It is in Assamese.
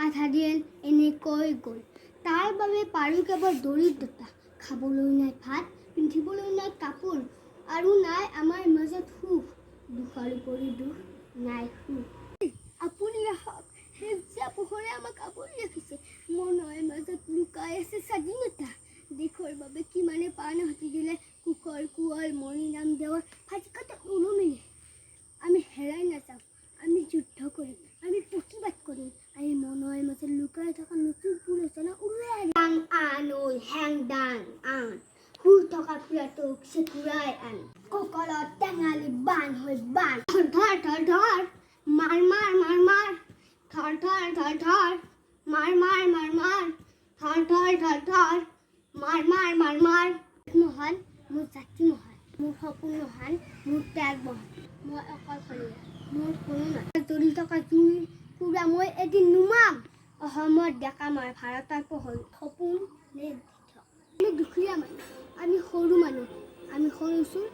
আধা দিন এনেকৈ গ'ল। তাৰ বাবে পাৰো কেৱল দৰিদ্ৰতা, খাবলৈ নাই ভাত, পিন্ধিবলৈ নাই কাপোৰ, আৰু নাই আমাৰ মাজত সুখ। দুখৰ উপৰি দুখ, নাই সুখ। আপুনি আহক, সেউজীয়া পোহৰে আমাক আৱৰি ৰাখিছে। মনৰ মাজত লুকাই আছে স্বাধীনতা। দেশৰ বাবে কিমানে প্ৰাণ হাতি দিলে, কুশল কোঁৱৰ মৰি নাম দেৱৰ ফাটিকতে উলমিলে। আমি হেৰাই নাযাওঁ, আমি যুদ্ধ কৰিম, আমি প্ৰতিবাদ কৰিম, আমি মনৰ মাজত লুকাই থকা নতুন পুৰচনা উলিয়াই আন ঐ হেং দান আন, শুই থকা প্ৰিয়টোক চেকুৰাই আন, কঁকালত টেঙালি বান হৈ বান, ধৰ ধৰ ধৰ মাৰ মাৰ মাৰ মাৰ, ধৰ ধৰ ধৰ ধৰ মাৰ মাৰ মাৰ মাৰ, ধৰ ধৰ ধৰ ধৰ মাৰ মাৰ মাৰ মাৰ। মহান মোৰ জাতি মহান, মোৰ সপোন মহান, মোৰ ত্যাগ মহান। মই অকলশৰীয়া, মোৰ কোনো নাই। জ্বলি থকা জুই পুৰা মই এদিন নুমাম। অসমৰ ডেকা মই ভাৰতৰ পোহৰ, সপোন আমি দুখীয়া মানুহ, আমি সৰু মানুহ, আমি সৰু চুৰ